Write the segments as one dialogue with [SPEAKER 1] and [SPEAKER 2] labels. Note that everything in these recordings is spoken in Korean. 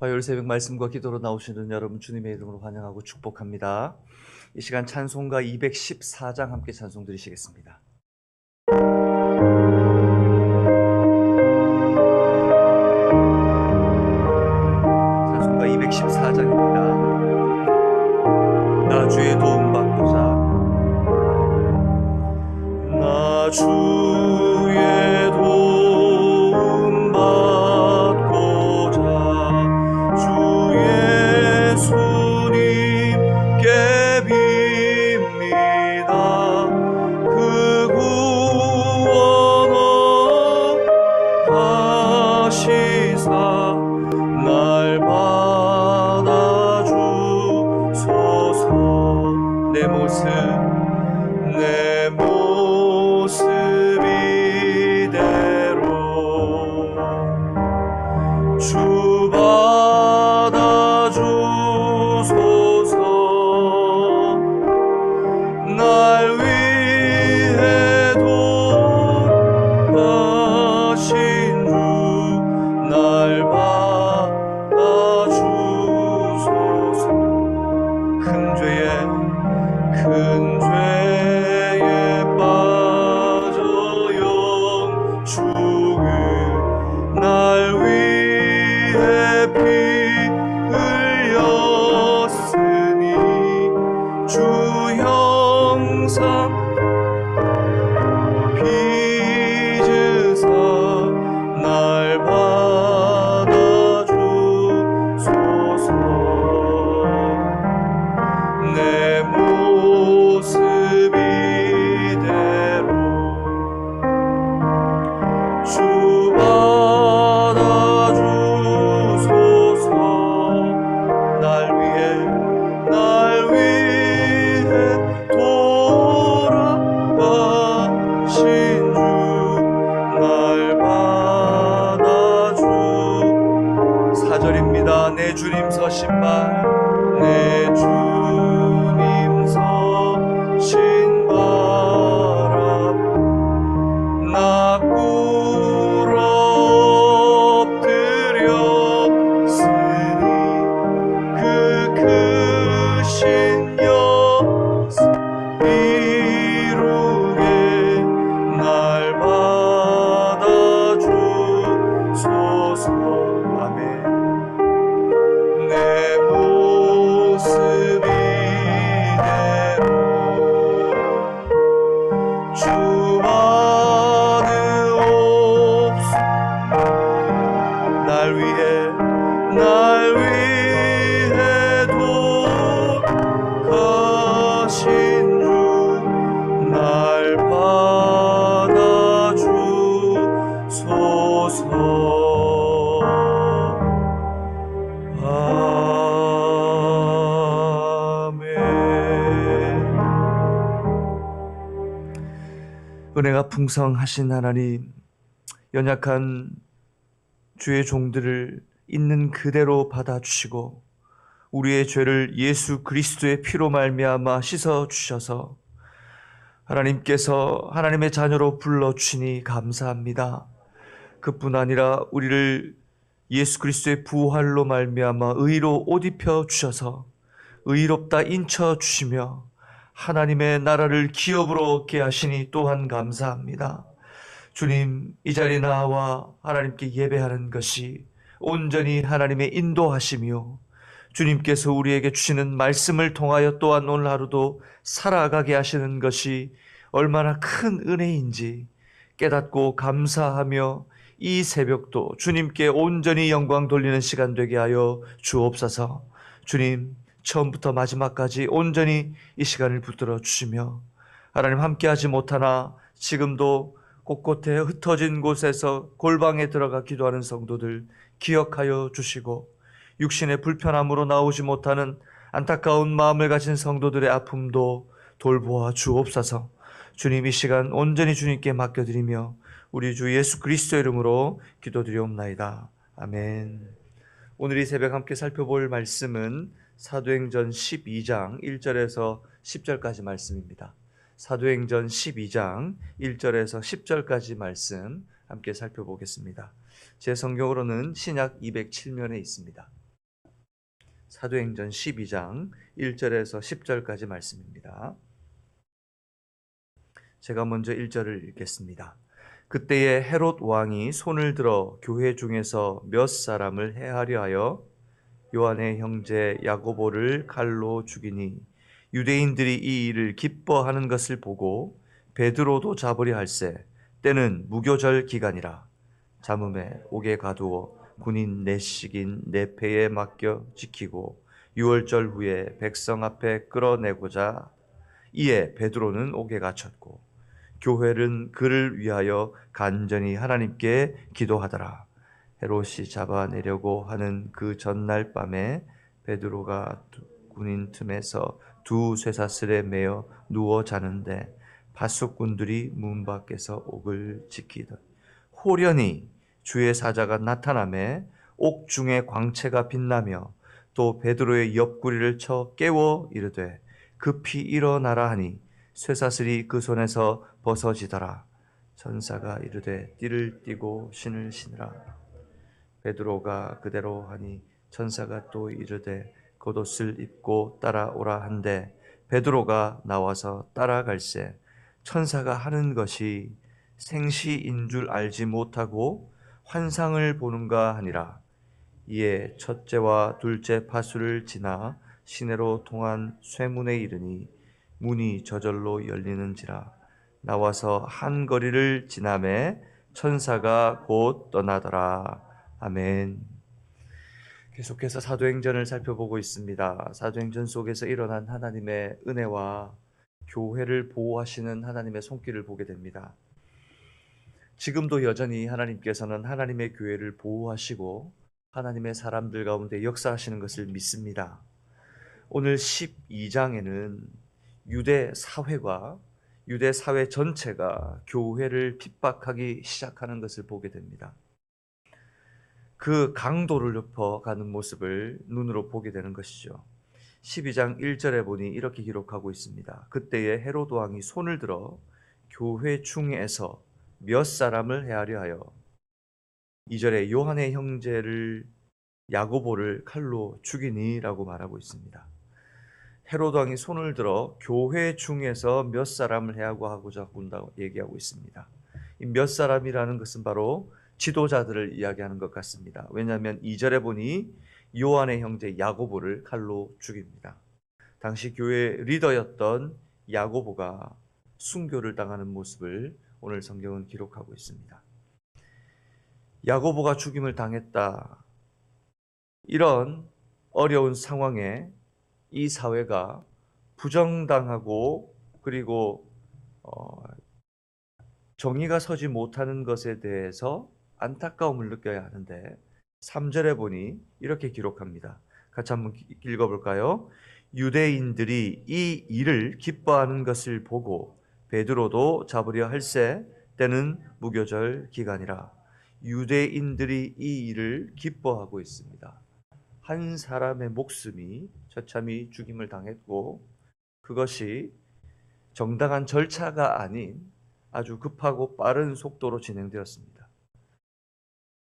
[SPEAKER 1] 화요일 새벽 말씀과 기도로 나오시는 여러분 주님의 이름으로 환영하고 축복합니다. 이 시간 찬송가 214장 함께 찬송 드리시겠습니다. 찬송가 214장입니다. 나 주의 도움 받고자 나 주의 도움 받고자 주 예수님께 빕니다. 그 구원 하시사 날 받아주소서. 내 모습 이대로 주 받아주소서. 날 위해 돌아가신 주 날 받아주소서. 큰 죄에 빠져 영축을 날 위해 피 흘렸으니 주 형상 빚으사 날 받아주소서. 내 모습 이대로 주 받아주소서. 날 위해 돌아가신 주 날 받아주. 4절입니다. 내 주님 서신 발 내 주님 서신 바람 나 꿇어 엎드렸으니 그 크신 역사 이루게 날 받아주소서. 아멘. 내 모습 이대로 주 받으옵소서. 날 위해 돌아가신 주 날 받아주소서. 은혜가 풍성하신 하나님, 연약한 주의 종들을 있는 그대로 받아주시고 우리의 죄를 예수 그리스도의 피로 말미암아 씻어주셔서 하나님께서 하나님의 자녀로 불러주시니 감사합니다. 그뿐 아니라 우리를 예수 그리스도의 부활로 말미암아 의로 옷 입혀 주셔서 의롭다 인쳐 주시며 하나님의 나라를 기업으로 얻게 하시니 또한 감사합니다. 주님, 이 자리에 나와 하나님께 예배하는 것이 온전히 하나님의 인도하심이요, 주님께서 우리에게 주시는 말씀을 통하여 또한 오늘 하루도 살아가게 하시는 것이 얼마나 큰 은혜인지 깨닫고 감사하며 이 새벽도 주님께 온전히 영광 돌리는 시간 되게 하여 주옵소서. 주님, 처음부터 마지막까지 온전히 이 시간을 붙들어 주시며 하나님 함께하지 못하나 지금도 곳곳에 흩어진 곳에서 골방에 들어가 기도하는 성도들 기억하여 주시고 육신의 불편함으로 나오지 못하는 안타까운 마음을 가진 성도들의 아픔도 돌보아 주옵소서. 주님, 이 시간 온전히 주님께 맡겨드리며 우리 주 예수 그리스도 이름으로 기도드리옵나이다. 아멘. 오늘 이 새벽 함께 살펴볼 말씀은 사도행전 12장 1절에서 10절까지 말씀입니다. 사도행전 12장 1절에서 10절까지 말씀 함께 살펴보겠습니다. 제 성경으로는 신약 207면에 있습니다. 사도행전 12장 1절에서 10절까지 말씀입니다. 제가 먼저 1절을 읽겠습니다. 그때에 헤롯 왕이 손을 들어 교회 중에서 몇 사람을 해하려 하여 요한의 형제 야고보를 칼로 죽이니 유대인들이 이 일을 기뻐하는 것을 보고 베드로도 잡으려 할세 때는 무교절 기간이라. 잠음에 옥에 가두어 군인 내식인 내패에 맡겨 지키고 유월절 후에 백성 앞에 끌어내고자 이에 베드로는 옥에 갇혔고 교회는 그를 위하여 간절히 하나님께 기도하더라. 헤롯이 잡아내려고 하는 그 전날 밤에 베드로가 군인 틈에서 두 쇠사슬에 매어 누워 자는데 파수꾼들이 문 밖에서 옥을 지키던 호련히 주의 사자가 나타나매 옥 중에 광채가 빛나며 또 베드로의 옆구리를 쳐 깨워 이르되 급히 일어나라 하니 쇠사슬이 그 손에서 벗어지더라. 천사가 이르되 띠를 띠고 신을 신으라. 베드로가 그대로 하니 천사가 또 이르되 겉옷을 입고 따라오라 한데 베드로가 나와서 따라갈새 천사가 하는 것이 생시인 줄 알지 못하고 환상을 보는가 하니라. 이에 첫째와 둘째 파수를 지나 시내로 통한 쇠문에 이르니 문이 저절로 열리는지라. 나와서 한 거리를 지나매 천사가 곧 떠나더라. 아멘. 계속해서 사도행전을 살펴보고 있습니다. 사도행전 속에서 일어난 하나님의 은혜와 교회를 보호하시는 하나님의 손길을 보게 됩니다. 지금도 여전히 하나님께서는 하나님의 교회를 보호하시고 하나님의 사람들 가운데 역사하시는 것을 믿습니다. 오늘 12장에는 유대 사회가 유대 사회 전체가 교회를 핍박하기 시작하는 것을 보게 됩니다. 그 강도를 높여가는 모습을 눈으로 보게 되는 것이죠. 12장 1절에 보니 이렇게 기록하고 있습니다. 그때에 헤롯 왕이 손을 들어 교회 중에서 몇 사람을 해하려 하여 2절에 요한의 형제를 야고보를 칼로 죽이니라고 말하고 있습니다. 헤롯 왕이 손을 들어 교회 중에서 몇 사람을 해하고자 한다고 얘기하고 있습니다. 이 몇 사람이라는 것은 바로 지도자들을 이야기하는 것 같습니다. 왜냐하면 2절에 보니 요한의 형제 야고보를 칼로 죽입니다. 당시 교회 리더였던 야고보가 순교를 당하는 모습을 오늘 성경은 기록하고 있습니다. 야고보가 죽임을 당했다. 이런 어려운 상황에 이 사회가 부정당하고 그리고 정의가 서지 못하는 것에 대해서 안타까움을 느껴야 하는데 3절에 보니 이렇게 기록합니다. 같이 한번 읽어볼까요? 유대인들이 이 일을 기뻐하는 것을 보고 베드로도 잡으려 할새 때는 무교절 기간이라. 유대인들이 이 일을 기뻐하고 있습니다. 한 사람의 목숨이 처참히 죽임을 당했고 그것이 정당한 절차가 아닌 아주 급하고 빠른 속도로 진행되었습니다.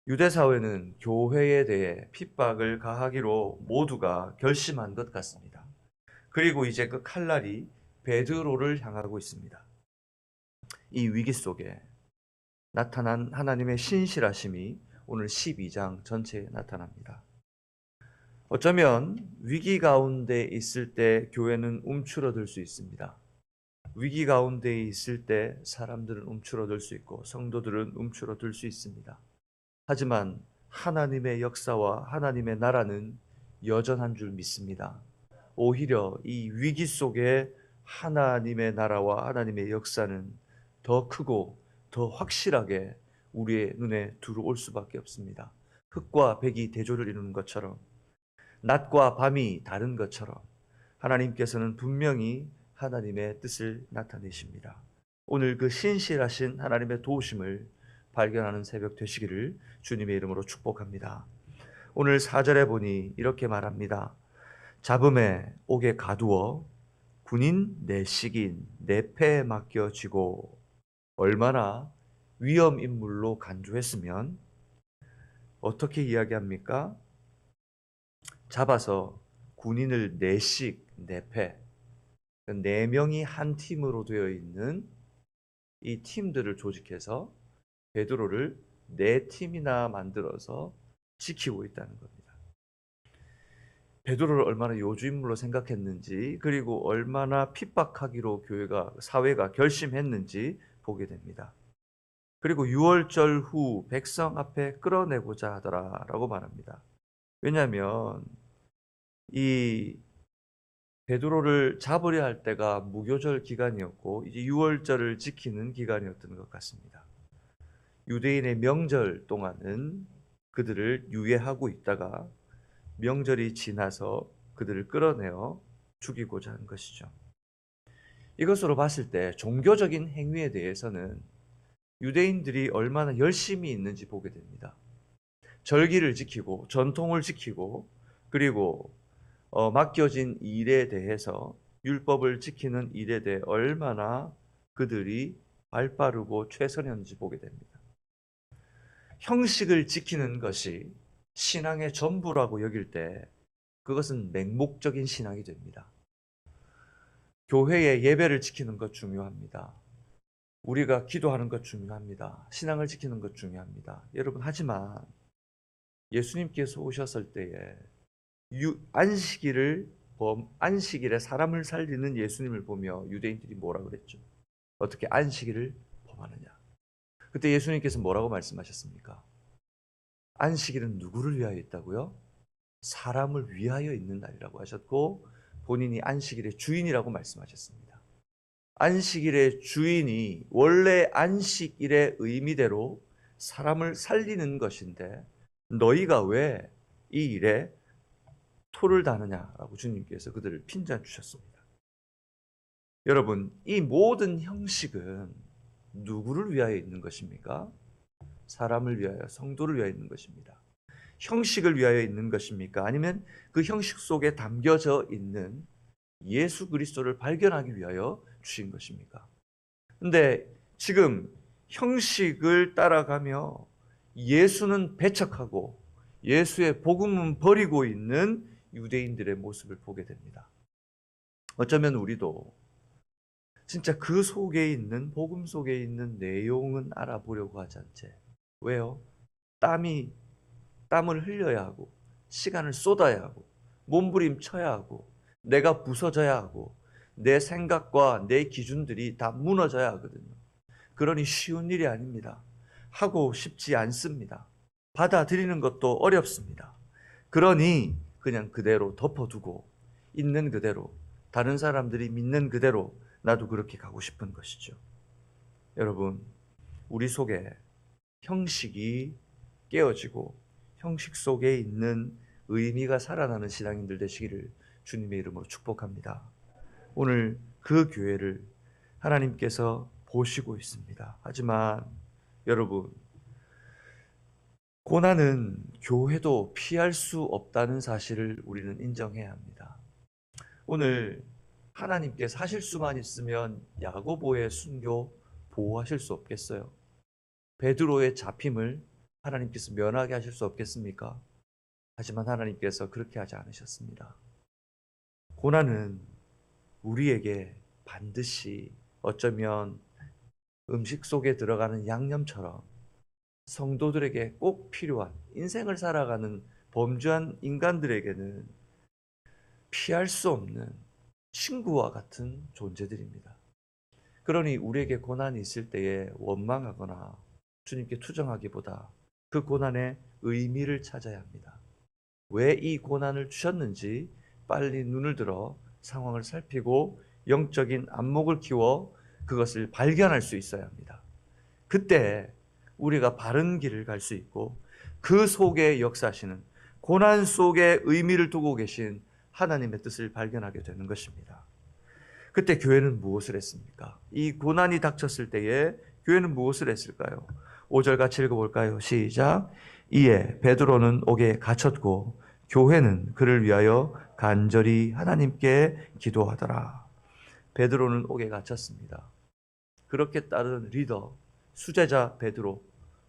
[SPEAKER 1] 유대 사회는 교회에 대해 핍박을 가하기로 모두가 결심한 것 같습니다. 그리고 이제 그 칼날이 베드로를 향하고 있습니다. 이 위기 속에 나타난 하나님의 신실하심이 오늘 12장 전체에 나타납니다. 어쩌면 위기 가운데 있을 때 교회는 움츠러들 수 있습니다. 위기 가운데 있을 때 사람들은 움츠러들 수 있고 성도들은 움츠러들 수 있습니다. 하지만 하나님의 역사와 하나님의 나라는 여전한 줄 믿습니다. 오히려 이 위기 속에 하나님의 나라와 하나님의 역사는 더 크고 더 확실하게 우리의 눈에 들어올 수밖에 없습니다. 흙과 백이 대조를 이루는 것처럼 낮과 밤이 다른 것처럼 하나님께서는 분명히 하나님의 뜻을 나타내십니다. 오늘 그 신실하신 하나님의 도우심을 발견하는 새벽 되시기를 주님의 이름으로 축복합니다. 오늘 4절에 보니 이렇게 말합니다. 잡음에 옥에 가두어 군인 내식인 내패에 맡겨지고. 얼마나 위험 인물로 간주했으면 어떻게 이야기합니까? 잡아서 군인을 4씩 4패, 4명이 한 팀으로 되어 있는 이 팀들을 조직해서 베드로를 4팀이나 만들어서 지키고 있다는 겁니다. 베드로를 얼마나 요주인물로 생각했는지, 그리고 얼마나 핍박하기로 사회가 결심했는지 보게 됩니다. 그리고 6월절 후 백성 앞에 끌어내고자 하더라라고 말합니다. 왜냐하면 이 베드로를 잡으려 할 때가 무교절 기간이었고 이제 6월절을 지키는 기간이었던 것 같습니다. 유대인의 명절 동안은 그들을 유예하고 있다가 명절이 지나서 그들을 끌어내어 죽이고자 한 것이죠. 이것으로 봤을 때 종교적인 행위에 대해서는 유대인들이 얼마나 열심히 있는지 보게 됩니다. 절기를 지키고 전통을 지키고 그리고 맡겨진 일에 대해서 율법을 지키는 일에 대해 얼마나 그들이 발빠르고 최선이었는지 보게 됩니다. 형식을 지키는 것이 신앙의 전부라고 여길 때 그것은 맹목적인 신앙이 됩니다. 교회의 예배를 지키는 것 중요합니다. 우리가 기도하는 것 중요합니다. 신앙을 지키는 것 중요합니다. 여러분, 하지만 예수님께서 오셨을 때에 안식일에 사람을 살리는 예수님을 보며 유대인들이 뭐라 그랬죠? 어떻게 안식일을 범하느냐? 그때 예수님께서 뭐라고 말씀하셨습니까? 안식일은 누구를 위하여 있다고요? 사람을 위하여 있는 날이라고 하셨고 본인이 안식일의 주인이라고 말씀하셨습니다. 안식일의 주인이 원래 안식일의 의미대로 사람을 살리는 것인데 너희가 왜 이 일에 토를 다느냐라고 주님께서 그들을 핀잔 주셨습니다. 여러분, 이 모든 형식은 누구를 위하여 있는 것입니까? 사람을 위하여, 성도를 위하여 있는 것입니다. 형식을 위하여 있는 것입니까? 아니면 그 형식 속에 담겨져 있는 예수 그리스도를 발견하기 위하여 주신 것입니까? 근데 지금 형식을 따라가며 예수는 배척하고 예수의 복음은 버리고 있는 유대인들의 모습을 보게 됩니다. 어쩌면 우리도 진짜 그 속에 있는, 복음 속에 있는 내용은 알아보려고 하지 않지. 왜요? 땀을 흘려야 하고 시간을 쏟아야 하고 몸부림쳐야 하고 내가 부서져야 하고 내 생각과 내 기준들이 다 무너져야 하거든요. 그러니 쉬운 일이 아닙니다. 하고 싶지 않습니다. 받아들이는 것도 어렵습니다. 그러니 그냥 그대로 덮어두고 있는 그대로, 다른 사람들이 믿는 그대로 나도 그렇게 가고 싶은 것이죠. 여러분, 우리 속에 형식이 깨어지고 형식 속에 있는 의미가 살아나는 신앙인들 되시기를 주님의 이름으로 축복합니다. 오늘 그 교회를 하나님께서 보시고 있습니다. 하지만 여러분, 고난은 교회도 피할 수 없다는 사실을 우리는 인정해야 합니다. 오늘 하나님께서 하실 수만 있으면 야고보의 순교 보호하실 수 없겠어요? 베드로의 잡힘을 하나님께서 면하게 하실 수 없겠습니까? 하지만 하나님께서 그렇게 하지 않으셨습니다. 고난은 우리에게 반드시 어쩌면 음식 속에 들어가는 양념처럼 성도들에게 꼭 필요한, 인생을 살아가는 범죄한 인간들에게는 피할 수 없는 친구와 같은 존재들입니다. 그러니 우리에게 고난이 있을 때에 원망하거나 주님께 투정하기보다 그 고난의 의미를 찾아야 합니다. 왜 이 고난을 주셨는지 빨리 눈을 들어 상황을 살피고 영적인 안목을 키워 그것을 발견할 수 있어야 합니다. 그때 우리가 바른 길을 갈 수 있고 그 속에 역사하시는, 고난 속에 의미를 두고 계신 하나님의 뜻을 발견하게 되는 것입니다. 그때 교회는 무엇을 했습니까? 이 고난이 닥쳤을 때에 교회는 무엇을 했을까요? 5절 같이 읽어볼까요? 시작. 이에 베드로는 옥에 갇혔고 교회는 그를 위하여 간절히 하나님께 기도하더라. 베드로는 옥에 갇혔습니다. 그렇게 따른 리더, 수제자 베드로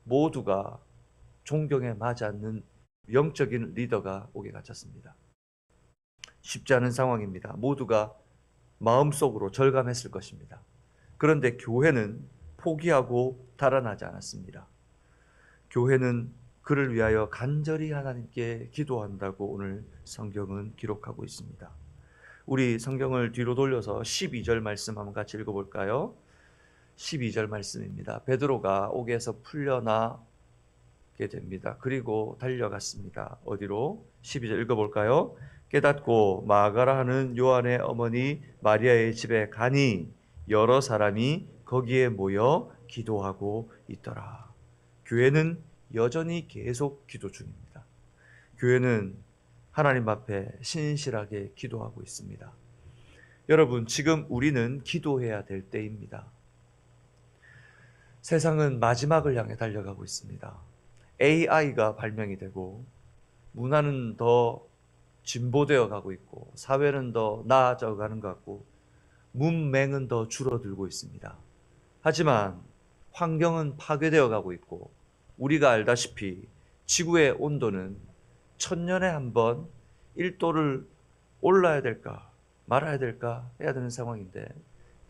[SPEAKER 1] 모두가 존경에 맞지 않는 영적인 리더가 옥에 갇혔습니다. 쉽지 않은 상황입니다. 모두가 마음속으로 절감했을 것입니다. 그런데 교회는 포기하고 달아나지 않았습니다. 교회는 그를 위하여 간절히 하나님께 기도한다고 오늘 성경은 기록하고 있습니다. 우리 성경을 뒤로 돌려서 12절 말씀 한번 같이 읽어볼까요? 12절 말씀입니다. 베드로가 옥에서 풀려나게 됩니다. 그리고 달려갔습니다. 어디로? 12절 읽어볼까요? 깨닫고 마가라 하는 요한의 어머니 마리아의 집에 가니 여러 사람이 거기에 모여 기도하고 있더라. 교회는 여전히 계속 기도 중입니다. 교회는 하나님 앞에 신실하게 기도하고 있습니다. 여러분, 지금 우리는 기도해야 될 때입니다. 세상은 마지막을 향해 달려가고 있습니다. AI가 발명이 되고 문화는 더 진보되어 가고 있고 사회는 더 나아져 가는 것 같고 문맹은 더 줄어들고 있습니다. 하지만 환경은 파괴되어 가고 있고 우리가 알다시피 지구의 온도는 1000년에 한 번 1도를 올라야 될까 말아야 될까 해야 되는 상황인데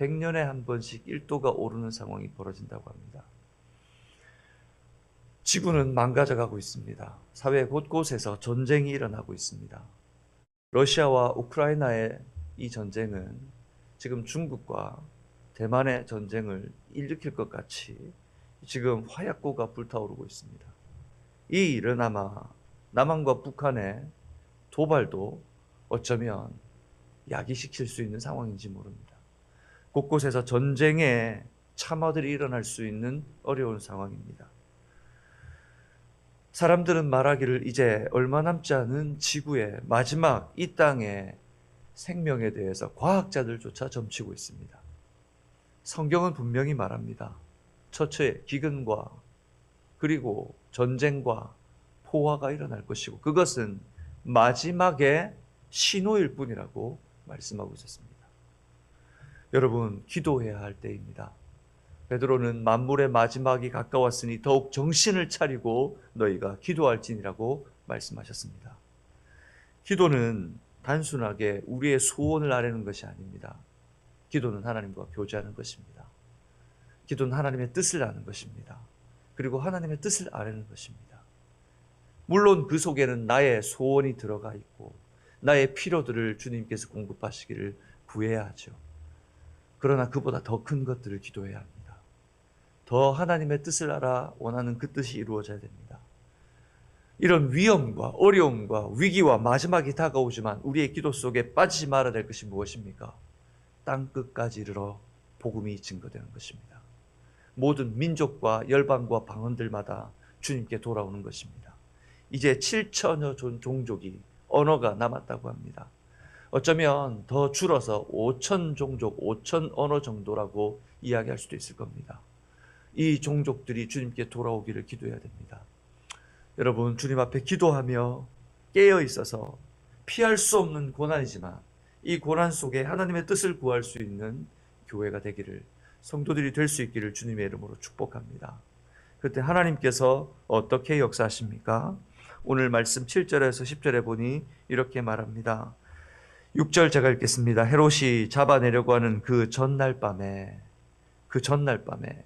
[SPEAKER 1] 100년에 한 번씩 1도가 오르는 상황이 벌어진다고 합니다. 지구는 망가져가고 있습니다. 사회 곳곳에서 전쟁이 일어나고 있습니다. 러시아와 우크라이나의 이 전쟁은 지금 중국과 대만의 전쟁을 일으킬 것 같이 지금 화약고가 불타오르고 있습니다. 이 일은 아마 남한과 북한의 도발도 어쩌면 야기시킬 수 있는 상황인지 모릅니다. 곳곳에서 전쟁의 참화들이 일어날 수 있는 어려운 상황입니다. 사람들은 말하기를 이제 얼마 남지 않은 지구의 마지막 이 땅의 생명에 대해서 과학자들조차 점치고 있습니다. 성경은 분명히 말합니다. 처처에 기근과 그리고 전쟁과 포화가 일어날 것이고 그것은 마지막의 신호일 뿐이라고 말씀하고 있었습니다. 여러분, 기도해야 할 때입니다. 베드로는 만물의 마지막이 가까웠으니 더욱 정신을 차리고 너희가 기도할지니라고 말씀하셨습니다. 기도는 단순하게 우리의 소원을 아뢰는 것이 아닙니다. 기도는 하나님과 교제하는 것입니다. 기도는 하나님의 뜻을 아는 것입니다. 그리고 하나님의 뜻을 아뢰는 것입니다. 물론 그 속에는 나의 소원이 들어가 있고 나의 필요들을 주님께서 공급하시기를 구해야 하죠. 그러나 그보다 더 큰 것들을 기도해야 합니다. 더 하나님의 뜻을 알아 원하는 그 뜻이 이루어져야 됩니다. 이런 위험과 어려움과 위기와 마지막이 다가오지만 우리의 기도 속에 빠지지 말아야 될 것이 무엇입니까? 땅끝까지 이르러 복음이 증거되는 것입니다. 모든 민족과 열방과 방언들마다 주님께 돌아오는 것입니다. 이제 7천여 종족이 언어가 남았다고 합니다. 어쩌면 더 줄어서 5천 종족, 5천 언어 정도라고 이야기할 수도 있을 겁니다. 이 종족들이 주님께 돌아오기를 기도해야 됩니다. 여러분, 주님 앞에 기도하며 깨어 있어서 피할 수 없는 고난이지만 이 고난 속에 하나님의 뜻을 구할 수 있는 교회가 되기를, 성도들이 될 수 있기를 주님의 이름으로 축복합니다. 그때 하나님께서 어떻게 역사하십니까? 오늘 말씀 7절에서 10절에 보니 이렇게 말합니다. 6절 제가 읽겠습니다. 헤롯이 잡아내려고 하는 그 전날 밤에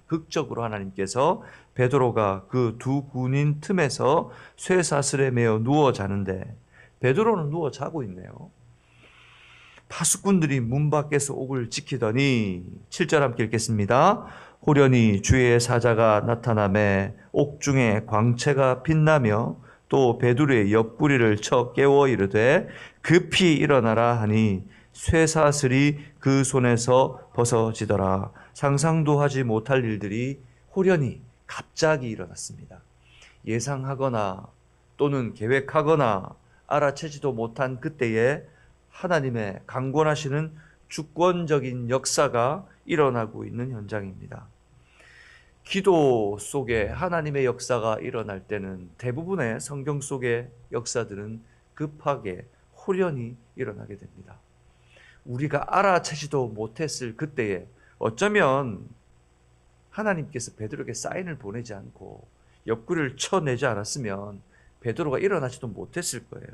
[SPEAKER 1] 극적으로 하나님께서 베드로가 그 두 군인 틈에서 쇠사슬에 매어 누워 자는데 베드로는 누워 자고 있네요. 파수꾼들이 문 밖에서 옥을 지키더니 7절 함께 읽겠습니다. 호련히 주의 사자가 나타나매 옥중에 광채가 빛나며 또 베드로의 옆구리를 쳐 깨워 이르되 급히 일어나라 하니 쇠사슬이 그 손에서 벗어지더라. 상상도 하지 못할 일들이 호련히 갑자기 일어났습니다. 예상하거나 또는 계획하거나 알아채지도 못한 그때에 하나님의 강권하시는 주권적인 역사가 일어나고 있는 현장입니다. 기도 속에 하나님의 역사가 일어날 때는 대부분의 성경 속의 역사들은 급하게 호련히 일어나게 됩니다. 우리가 알아채지도 못했을 그때에 어쩌면 하나님께서 베드로에게 사인을 보내지 않고 옆구리를 쳐내지 않았으면 베드로가 일어나지도 못했을 거예요.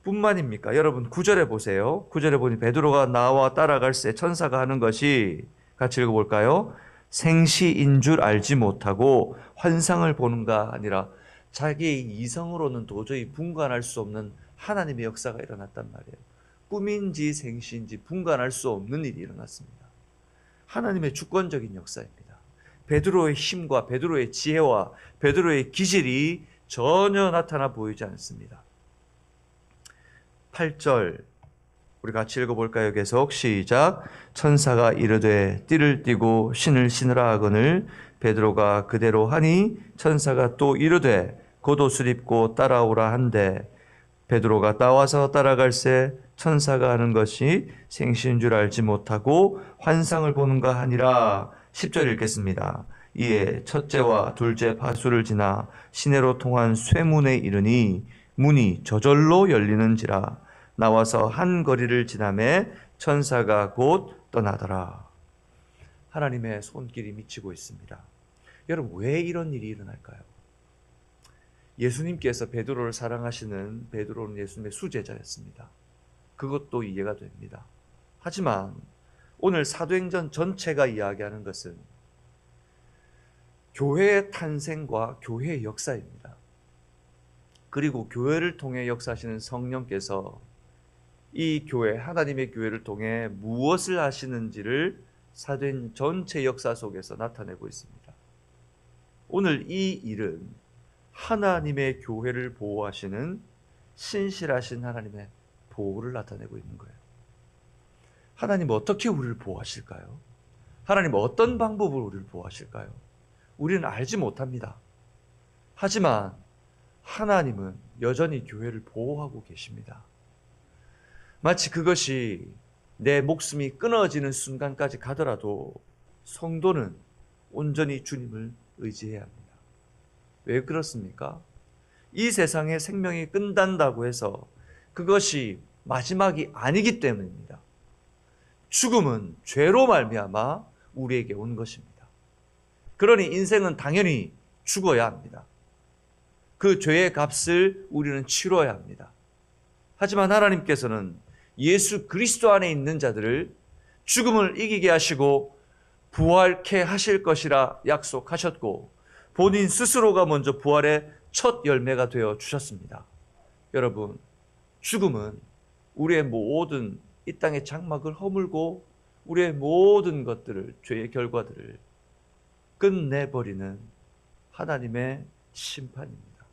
[SPEAKER 1] 뿐만입니까? 여러분 9절에 보세요. 9절에 보니 베드로가 나와 따라갈새 천사가 하는 것이, 같이 읽어볼까요? 생시인 줄 알지 못하고 환상을 보는가 아니라 자기의 이성으로는 도저히 분간할 수 없는 하나님의 역사가 일어났단 말이에요. 꿈인지 생시인지 분간할 수 없는 일이 일어났습니다. 하나님의 주권적인 역사입니다. 베드로의 힘과 베드로의 지혜와 베드로의 기질이 전혀 나타나 보이지 않습니다. 8절 우리 같이 읽어볼까요? 계속 시작. 천사가 이르되 띠를 띠고 신을 신으라 하거늘 베드로가 그대로 하니 천사가 또 이르되 곧 옷을 입고 따라오라 한데 베드로가 나와서 따라갈새 천사가 하는 것이 생시인 줄 알지 못하고 환상을 보는가 하니라. 10절 읽겠습니다. 이에 첫째와 둘째 파수를 지나 시내로 통한 쇠문에 이르니 문이 저절로 열리는지라. 나와서 한 거리를 지나매 천사가 곧 떠나더라. 하나님의 손길이 미치고 있습니다. 여러분, 왜 이런 일이 일어날까요? 예수님께서 베드로를 사랑하시는 베드로는 예수님의 수제자였습니다. 그것도 이해가 됩니다. 하지만 오늘 사도행전 전체가 이야기하는 것은 교회의 탄생과 교회의 역사입니다. 그리고 교회를 통해 역사하시는 성령께서 이 교회, 하나님의 교회를 통해 무엇을 하시는지를 사도행전 전체 역사 속에서 나타내고 있습니다. 오늘 이 일은 하나님의 교회를 보호하시는 신실하신 하나님의 보호를 나타내고 있는 거예요. 하나님은 어떻게 우리를 보호하실까요? 하나님은 어떤 방법으로 우리를 보호하실까요? 우리는 알지 못합니다. 하지만 하나님은 여전히 교회를 보호하고 계십니다. 마치 그것이 내 목숨이 끊어지는 순간까지 가더라도 성도는 온전히 주님을 의지해야 합니다. 왜 그렇습니까? 이 세상에 생명이 끝난다고 해서 그것이 마지막이 아니기 때문입니다. 죽음은 죄로 말미암아 우리에게 온 것입니다. 그러니 인생은 당연히 죽어야 합니다. 그 죄의 값을 우리는 치러야 합니다. 하지만 하나님께서는 예수 그리스도 안에 있는 자들을 죽음을 이기게 하시고 부활케 하실 것이라 약속하셨고 본인 스스로가 먼저 부활의 첫 열매가 되어 주셨습니다. 여러분, 죽음은 우리의 모든 이 땅의 장막을 허물고 우리의 모든 것들을, 죄의 결과들을 끝내버리는 하나님의 심판입니다.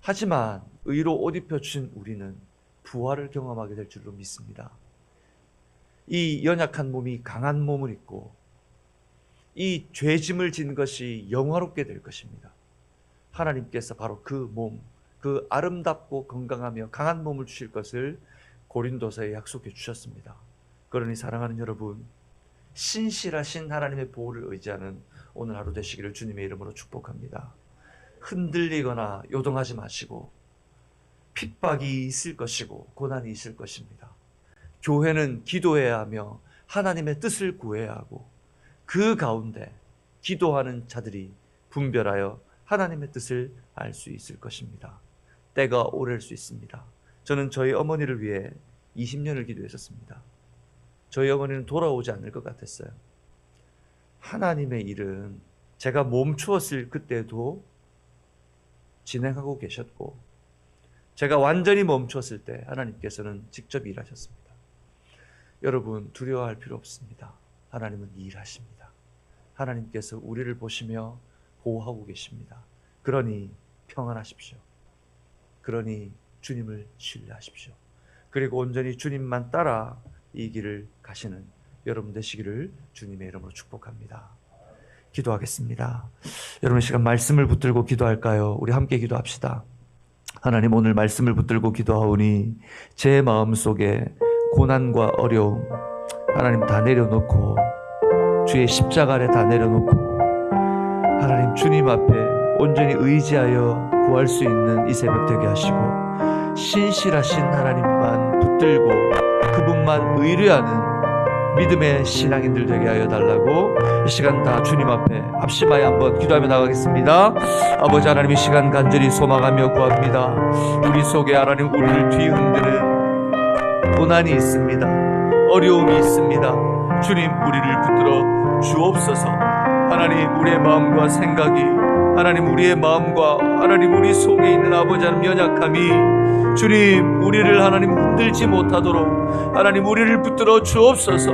[SPEAKER 1] 하지만 의로 옷 입혀주신 우리는 부활을 경험하게 될 줄로 믿습니다. 이 연약한 몸이 강한 몸을 입고 이 죄짐을 진 것이 영화롭게 될 것입니다. 하나님께서 바로 그 몸, 그 아름답고 건강하며 강한 몸을 주실 것을 고린도서에 약속해 주셨습니다. 그러니 사랑하는 여러분, 신실하신 하나님의 보호를 의지하는 오늘 하루 되시기를 주님의 이름으로 축복합니다. 흔들리거나 요동하지 마시고, 핍박이 있을 것이고 고난이 있을 것입니다. 교회는 기도해야 하며 하나님의 뜻을 구해야 하고 그 가운데 기도하는 자들이 분별하여 하나님의 뜻을 알 수 있을 것입니다. 때가 오를 수 있습니다. 저는 저희 어머니를 위해 20년을 기도했었습니다. 저희 어머니는 돌아오지 않을 것 같았어요. 하나님의 일은 제가 멈추었을 그때도 진행하고 계셨고, 제가 완전히 멈췄을 때 하나님께서는 직접 일하셨습니다. 여러분, 두려워할 필요 없습니다. 하나님은 일하십니다. 하나님께서 우리를 보시며 보호하고 계십니다. 그러니 평안하십시오. 그러니 주님을 신뢰하십시오. 그리고 온전히 주님만 따라 이 길을 가시는 여러분 되시기를 주님의 이름으로 축복합니다. 기도하겠습니다. 여러분, 시간 말씀을 붙들고 기도할까요? 우리 함께 기도합시다. 하나님, 오늘 말씀을 붙들고 기도하오니 제 마음속에 고난과 어려움 하나님 다 내려놓고 주의 십자가 아래 다 내려놓고 하나님 주님 앞에 온전히 의지하여 구할 수 있는 이 새벽 되게 하시고 신실하신 하나님만 붙들고 그분만 의뢰하는 믿음의 신앙인들 되게 하여 달라고 이 시간 다 주님 앞에 합심하여 한번 기도하며 나가겠습니다. 아버지 하나님, 이 시간 간절히 소망하며 구합니다. 우리 속에 하나님 우리를 뒤흔드는 고난이 있습니다. 어려움이 있습니다. 주님, 우리를 붙들어 주옵소서. 하나님, 우리의 마음과 생각이, 하나님 우리의 마음과 하나님 우리 속에 있는 아버지 하나님 연약함이 주님 우리를 하나님 흔들지 못하도록 하나님 우리를 붙들어 주옵소서.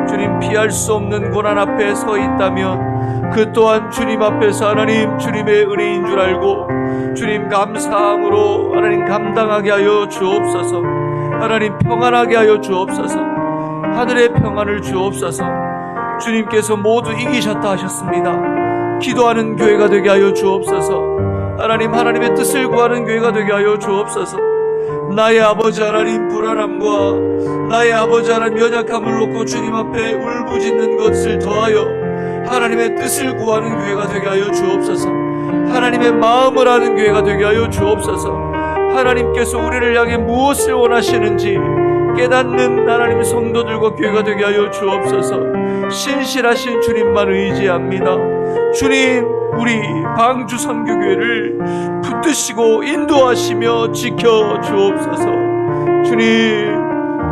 [SPEAKER 1] 주님, 피할 수 없는 고난 앞에 서 있다면 그 또한 주님 앞에서 하나님 주님의 은혜인 줄 알고 주님 감사함으로 하나님 감당하게 하여 주옵소서. 하나님 평안하게 하여 주옵소서. 하늘의 평안을 주옵소서. 주님께서 모두 이기셨다 하셨습니다. 기도하는 교회가 되게 하여 주옵소서. 하나님, 하나님의 뜻을 구하는 교회가 되게 하여 주옵소서. 나의 아버지 하나님 불안함과 나의 아버지 하나님 연약함을 놓고 주님 앞에 울부짖는 것을 더하여 하나님의 뜻을 구하는 교회가 되게 하여 주옵소서. 하나님의 마음을 아는 교회가 되게 하여 주옵소서. 하나님께서 우리를 향해 무엇을 원하시는지 깨닫는 하나님의 성도들과 교회가 되게 하여 주옵소서. 신실하신 주님만 의지합니다. 주님, 우리 방주 선교교회를 붙드시고 인도하시며 지켜 주옵소서. 주님,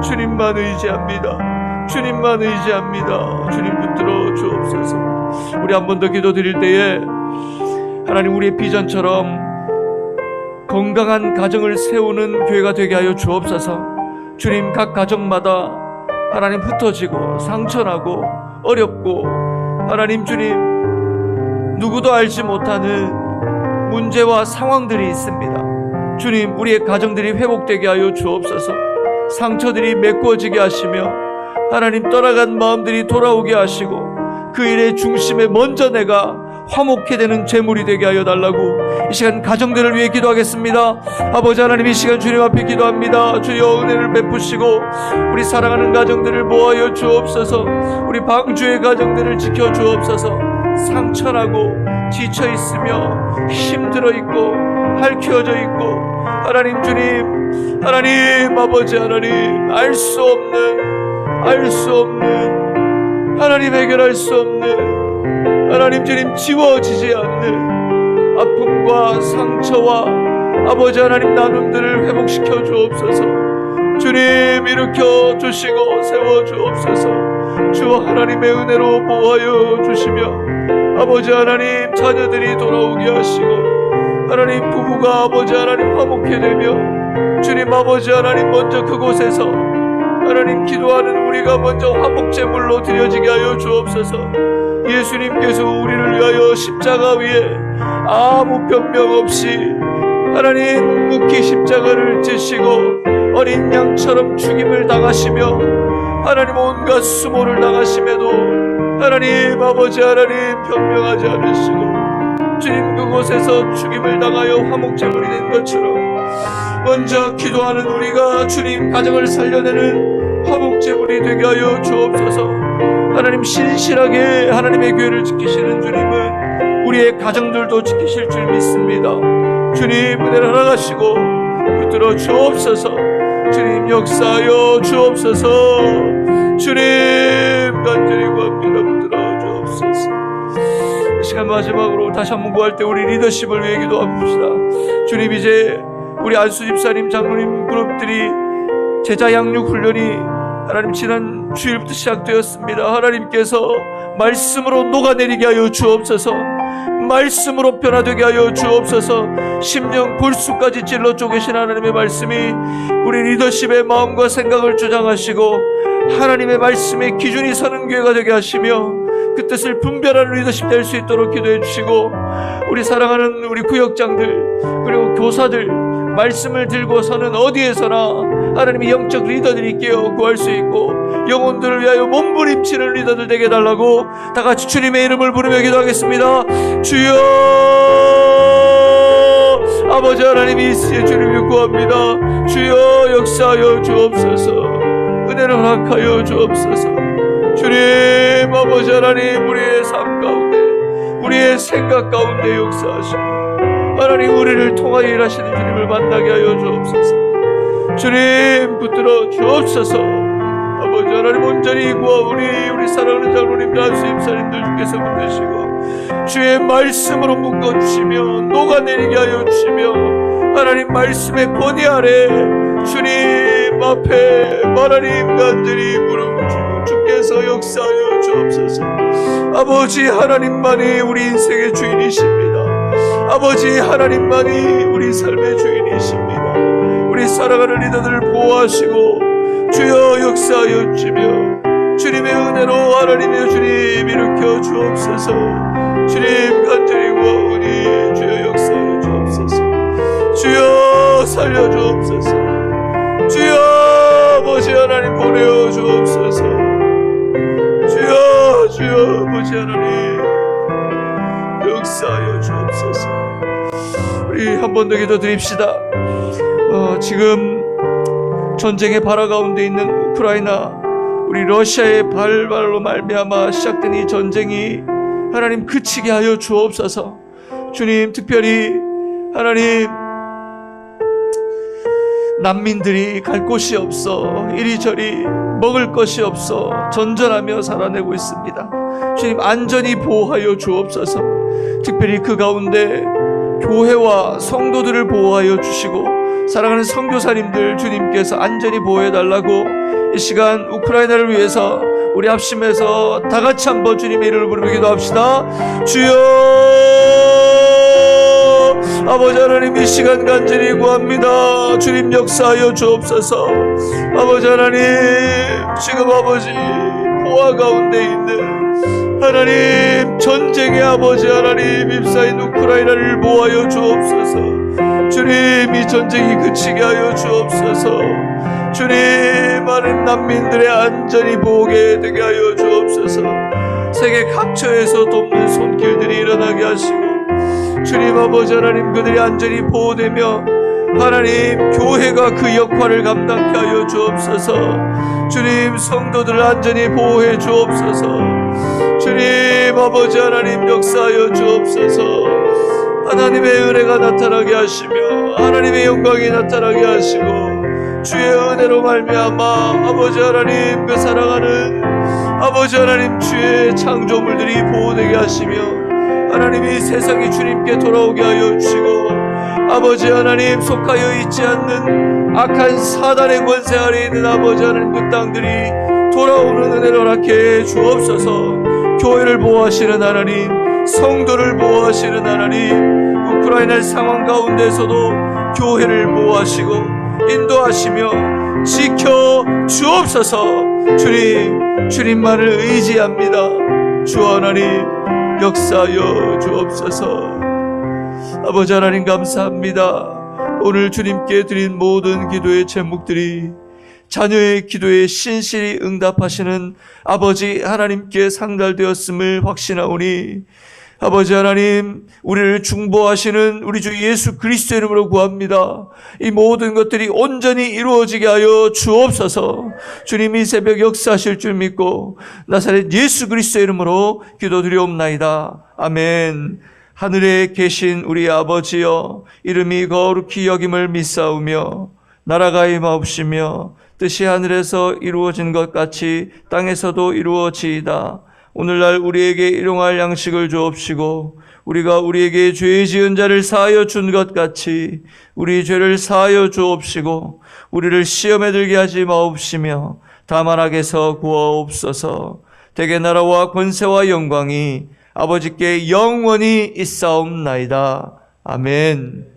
[SPEAKER 1] 주님만 의지합니다. 주님만 의지합니다. 주님 붙들어 주옵소서. 우리 한 번 더 기도드릴 때에 하나님 우리의 비전처럼 건강한 가정을 세우는 교회가 되게 하여 주옵소서. 주님, 각 가정마다 하나님 흩어지고 상처나고 어렵고 하나님 주님 누구도 알지 못하는 문제와 상황들이 있습니다. 주님, 우리의 가정들이 회복되게 하여 주옵소서. 상처들이 메꾸어지게 하시며 하나님 떠나간 마음들이 돌아오게 하시고 그 일의 중심에 먼저 내가 화목해 되는 재물이 되게 하여 달라고 이 시간 가정들을 위해 기도하겠습니다. 아버지 하나님, 이 시간 주님 앞에 기도합니다. 주여 은혜를 베푸시고 우리 사랑하는 가정들을 모아여 주옵소서. 우리 방주의 가정들을 지켜 주옵소서. 상처나고 지쳐 있으며 힘들어 있고 핥혀져 있고 하나님 주님, 하나님 아버지 하나님 알 수 없는 하나님 해결할 수 없는 하나님 주님 지워지지 않는 아픔과 상처와 아버지 하나님 나눔들을 회복시켜 주옵소서. 주님, 일으켜 주시고 세워 주옵소서. 주 하나님의 은혜로 보호하여 주시며 아버지 하나님 자녀들이 돌아오게 하시고 하나님 부부가 아버지 하나님 화목해 되며 주님 아버지 하나님 먼저 그곳에서 하나님 기도하는 우리가 먼저 화목제물로 드려지게 하여 주옵소서. 예수님께서 우리를 위하여 십자가 위에 아무 변명 없이 하나님 묵히 십자가를 지시고 어린 양처럼 죽임을 당하시며 하나님 온갖 수모를 당하심에도 하나님 아버지 하나님 변명하지 않으시고 주님 그곳에서 죽임을 당하여 화목제물이 된 것처럼 먼저 기도하는 우리가 주님 가정을 살려내는 화목제물이 되게 하여 주옵소서. 하나님 신실하게 하나님의 교회를 지키시는 주님은 우리의 가정들도 지키실 줄 믿습니다. 주님 은혜를 허락하시고 붙들어 주옵소서. 주님 역사하여 주옵소서. 주님 간절히 구합니다. 붙들어 주옵소서. 이 시간 마지막으로 다시 한번 구할 때 우리 리더십을 위해 기도합시다. 주님, 이제 우리 안수 집사님 장로님 그룹들이 제자 양육 훈련이 하나님 지난 주일부터 시작되었습니다. 하나님께서 말씀으로 녹아내리게 하여 주옵소서. 말씀으로 변화되게 하여 주옵소서. 심령 골수까지 찔러 쪼개신 하나님의 말씀이 우리 리더십의 마음과 생각을 주장하시고 하나님의 말씀의 기준이 서는 교회가 되게 하시며 그 뜻을 분별하는 리더십 될 수 있도록 기도해 주시고 우리 사랑하는 우리 구역장들 그리고 교사들 말씀을 들고서는 어디에서나 하나님의 영적 리더들이 깨어 구할 수 있고 영혼들을 위하여 몸부림치는 리더들 되게 해달라고 다 같이 주님의 이름을 부르며 기도하겠습니다. 주여 아버지 하나님 이 시에 주님을 구합니다. 주여 역사하여 주옵소서. 은혜를 허락하여 주옵소서. 주님 아버지 하나님 우리의 삶 가운데 우리의 생각 가운데 역사하시고 하나님 우리를 통하여 일하시는 주님을 만나게 하여 주옵소서. 주님 붙들어 주옵소서. 아버지 하나님 온전히 구하오니 우리 사랑하는 장로님들, 안수임사님들 주께서 붙드시고 주의 말씀으로 묶어주시며 녹아내리게 하여 주시며 하나님 말씀의 권위 아래 주님 앞에 하나님 간절히 부르짖고 주께서 역사하여 주옵소서. 아버지 하나님만이 우리 인생의 주인이십니다. 아버지 하나님만이 우리 삶의 주인이십니다. 우리 사랑하는 리더들을 보호하시고 주여 역사하여 주시며 주님의 은혜로 하나님의 주님 일으켜 주옵소서. 주님 간절히 구하오니 주여 역사하여 주옵소서. 주여 살려 주옵소서. 주여 아버지 하나님 보내어 주옵소서. 주여 아버지 하나님 역사하여 주옵소서. 우리 한 번 더 기도드립시다. 지금 전쟁의 발화 가운데 있는 우크라이나, 우리 러시아의 발발로 말미암아 시작된 이 전쟁이 하나님 그치게 하여 주옵소서. 주님, 특별히 하나님 난민들이 갈 곳이 없어 이리저리 먹을 것이 없어 전전하며 살아내고 있습니다. 주님, 안전히 보호하여 주옵소서. 특별히 그 가운데 교회와 성도들을 보호하여 주시고 사랑하는 선교사님들 주님께서 안전히 보호해달라고 이 시간 우크라이나를 위해서 우리 합심해서 다 같이 한번 주님의 이름을 부르며 기도합시다. 주여 아버지 하나님, 이 시간 간절히 구합니다. 주님 역사하여 주옵소서. 아버지 하나님, 지금 아버지 포화 가운데 있는 하나님 전쟁의 아버지 하나님 휩싸인 우크라이나를 보호하여 주옵소서. 주님, 이 전쟁이 그치게 하여 주옵소서. 주님, 많은 난민들의 안전이 보호게 되게 하여 주옵소서. 세계 각처에서 돕는 손길들이 일어나게 하시고 주님 아버지 하나님, 그들이 안전히 보호되며 하나님 교회가 그 역할을 감당케 하여 주옵소서. 주님, 성도들을 안전히 보호해 주옵소서. 주님 아버지 하나님 역사하여 주옵소서. 하나님의 은혜가 나타나게 하시며 하나님의 영광이 나타나게 하시고 주의 은혜로 말미암아 아버지 하나님 그 사랑하는 아버지 하나님 주의 창조물들이 보호되게 하시며 하나님이 세상이 주님께 돌아오게 하여 주시고 아버지 하나님 속하여 있지 않는 악한 사단의 권세 아래 있는 아버지 하나님 그 땅들이 돌아오는 은혜를 허락해 주옵소서. 교회를 보호하시는 하나님, 성도를 보호하시는 하나님, 우크라이나 상황 가운데서도 교회를 보호하시고 인도하시며 지켜 주옵소서. 주님만을 의지합니다. 주 하나님 역사하여 주옵소서. 아버지 하나님 감사합니다. 오늘 주님께 드린 모든 기도의 제목들이 자녀의 기도에 신실히 응답하시는 아버지 하나님께 상달되었음을 확신하오니 아버지 하나님, 우리를 중보하시는 우리 주 예수 그리스도의 이름으로 구합니다. 이 모든 것들이 온전히 이루어지게 하여 주옵소서. 주님이 새벽 역사하실 줄 믿고 나사렛 예수 그리스도의 이름으로 기도드리옵나이다. 아멘. 하늘에 계신 우리 아버지여, 이름이 거룩히 여김을 믿사오며 나라가 임하옵시며 뜻이 하늘에서 이루어진 것 같이 땅에서도 이루어지이다. 오늘날 우리에게 일용할 양식을 주옵시고 우리가 우리에게 죄 지은 자를 사하여 준 것 같이 우리 죄를 사하여 주옵시고 우리를 시험에 들게 하지 마옵시며 다만 악에서 구하옵소서. 대개 나라와 권세와 영광이 아버지께 영원히 있사옵나이다. 아멘.